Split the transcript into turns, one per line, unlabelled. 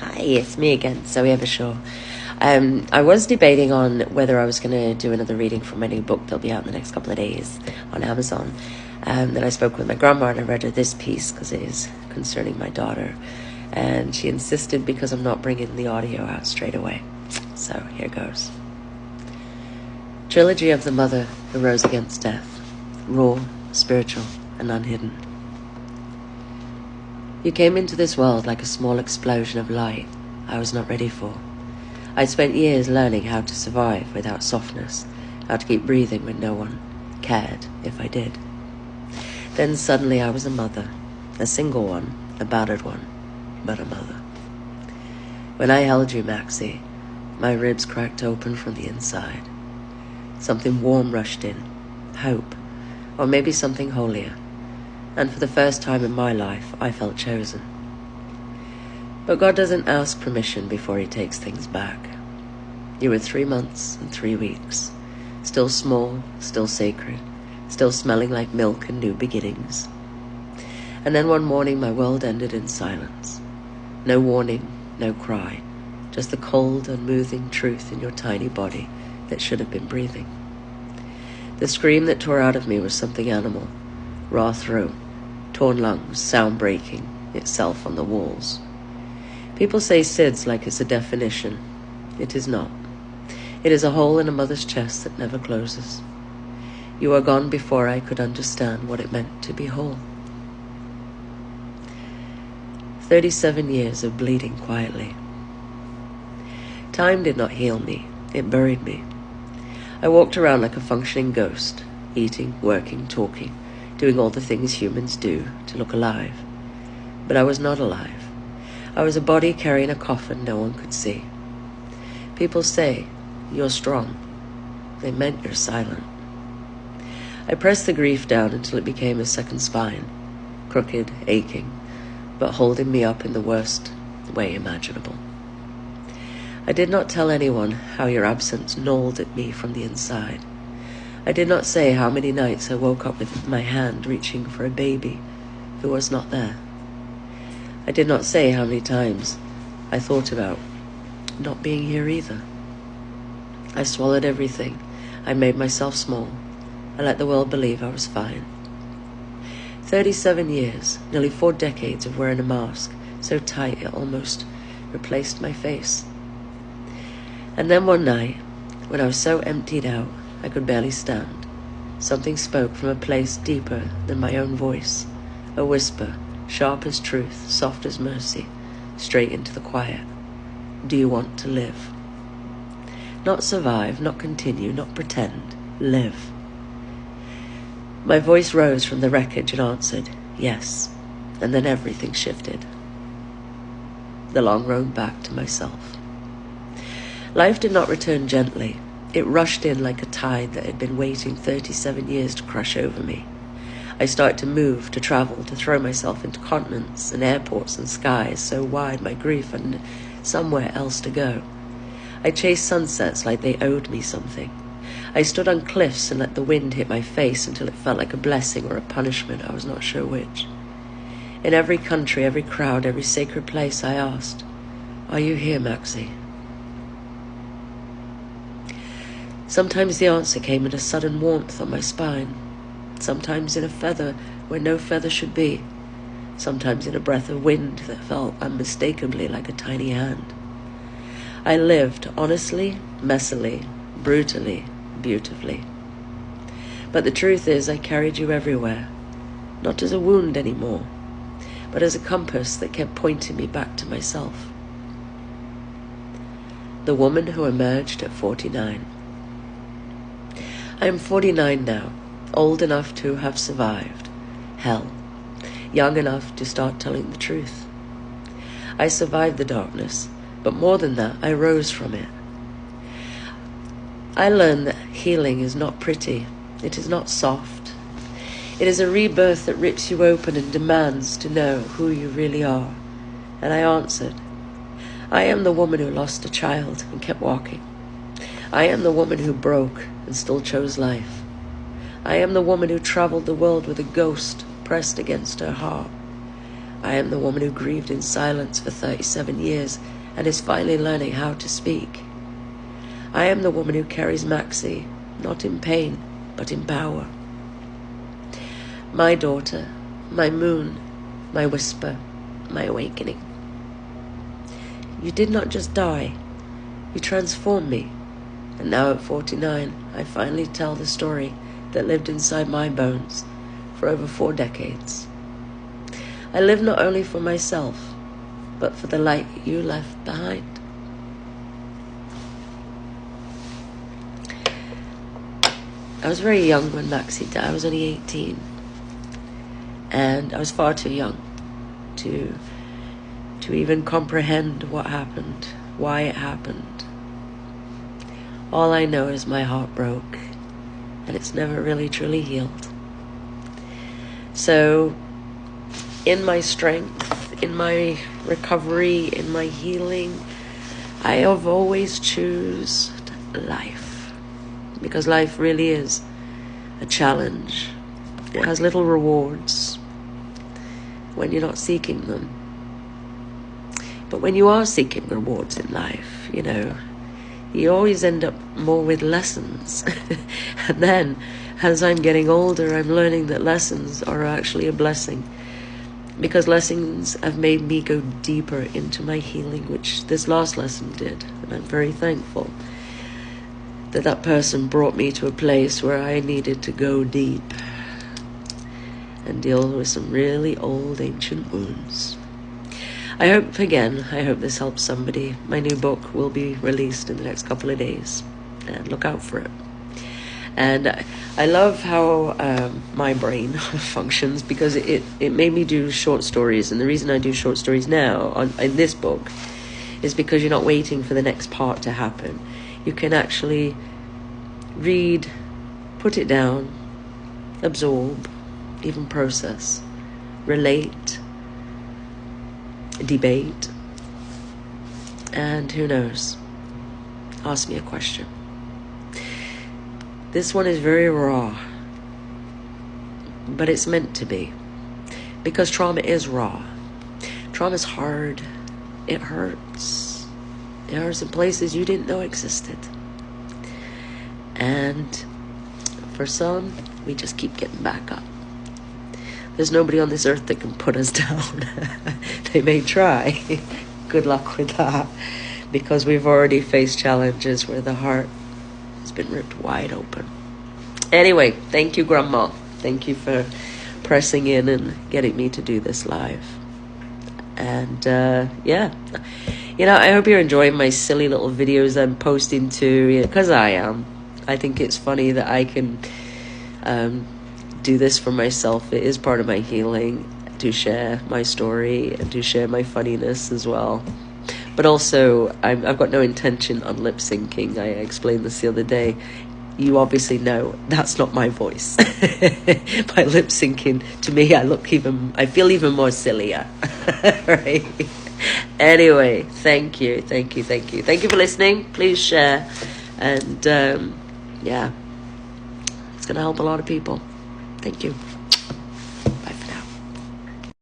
Hi, it's me again, Zoe Evershaw. I was debating on whether I was going to do another reading from my new book that'll be out in the next couple of days on Amazon. Then I spoke with my grandma and I read her this piece because it is concerning my daughter. And she insisted because I'm not bringing the audio out straight away. So here goes. Trilogy of the Mother Who Rose Against Death. Raw, spiritual, and unhidden. You came into this world like a small explosion of light I was not ready for. I'd spent years learning how to survive without softness, how to keep breathing when no one cared if I did. Then suddenly I was a mother, a single one, a battered one, but a mother. When I held you, Maxie, my ribs cracked open from the inside. Something warm rushed in, hope, or maybe something holier. And for the first time in my life, I felt chosen. But God doesn't ask permission before he takes things back. You were 3 months and 3 weeks, still small, still sacred, still smelling like milk and new beginnings. And then one morning my world ended in silence. No warning, no cry, just the cold, unmoving truth in your tiny body that should have been breathing. The scream that tore out of me was something animal. Raw throat, torn lungs, sound breaking itself on the walls. People say SIDS like it's a definition. It is not. It is a hole in a mother's chest that never closes. You are gone before I could understand what it meant to be whole. 37 years of bleeding quietly. Time did not heal me. It buried me. I walked around like a functioning ghost, eating, working, talking, doing all the things humans do to look alive. But I was not alive. I was a body carrying a coffin no one could see. People say, "You're strong." They meant you're silent. I pressed the grief down until it became a second spine, crooked, aching, but holding me up in the worst way imaginable. I did not tell anyone how your absence gnawed at me from the inside. I did not say how many nights I woke up with my hand reaching for a baby who was not there. I did not say how many times I thought about not being here either. I swallowed everything. I made myself small. I let the world believe I was fine. 37 years, nearly 4 decades of wearing a mask, so tight it almost replaced my face. And then one night, when I was so emptied out, I could barely stand. Something spoke from a place deeper than my own voice. A whisper, sharp as truth, soft as mercy, straight into the quiet. Do you want to live? Not survive, not continue, not pretend. Live. My voice rose from the wreckage and answered, yes. And then everything shifted. The long road back to myself. Life did not return gently. It rushed in like a tide that had been waiting 37 years to crush over me. I started to move, to travel, to throw myself into continents and airports and skies so wide my grief had somewhere else to go. I chased sunsets like they owed me something. I stood on cliffs and let the wind hit my face until it felt like a blessing or a punishment, I was not sure which. In every country, every crowd, every sacred place I asked, "Are you here, Maxie?" Sometimes the answer came in a sudden warmth on my spine, sometimes in a feather where no feather should be, sometimes in a breath of wind that felt unmistakably like a tiny hand. I lived honestly, messily, brutally, beautifully. But the truth is I carried you everywhere, not as a wound anymore, but as a compass that kept pointing me back to myself. The woman who emerged at 49. I am 49 now, old enough to have survived hell, young enough to start telling the truth. I survived the darkness, but more than that, I rose from it. I learned that healing is not pretty, it is not soft. It is a rebirth that rips you open and demands to know who you really are. And I answered, I am the woman who lost a child and kept walking. I am the woman who broke and still chose life. I am the woman who traveled the world with a ghost pressed against her heart. I am the woman who grieved in silence for 37 years and is finally learning how to speak. I am the woman who carries Maxie, not in pain, but in power. My daughter, my moon, my whisper, my awakening. You did not just die, you transformed me. And now at 49, I finally tell the story that lived inside my bones for over 4 decades. I live not only for myself, but for the light you left behind. I was very young when Maxie died. I was only 18. And I was far too young to even comprehend what happened, why it happened. All I know is my heart broke, and it's never really truly healed. So, in my strength, in my recovery, in my healing, I have always chosen life. Because life really is a challenge. It has little rewards when you're not seeking them. But when you are seeking rewards in life, you always end up more with lessons. And then, as I'm getting older, I'm learning that lessons are actually a blessing. Because lessons have made me go deeper into my healing, which this last lesson did. And I'm very thankful that person brought me to a place where I needed to go deep and deal with some really old ancient wounds. I hope this helps somebody. My new book will be released in the next couple of days, and look out for it. And I love how my brain functions, because it made me do short stories. And the reason I do short stories now in this book is because you're not waiting for the next part to happen. You can actually read, put it down, absorb, even process, relate, debate, and who knows, ask me a question. This one is very raw, but it's meant to be, because trauma is raw. Trauma is hard. It hurts. It hurts in places you didn't know existed. And for some, we just keep getting back up. There's nobody on this earth that can put us down. They may try. Good luck with that, because we've already faced challenges where the heart has been ripped wide open. Anyway, thank you, Grandma. Thank you for pressing in and getting me to do this live. And I hope you're enjoying my silly little videos I'm posting too, because I am. I think it's funny that I can do this for myself. It is part of my healing to share my story and to share my funniness as well. But also, I've got no intention on lip syncing. I explained this the other day. You obviously know that's not my voice. By lip syncing, to me, I feel even more sillier. Right? Anyway, thank you for listening. Please share, and it's gonna help a lot of people. Thank you.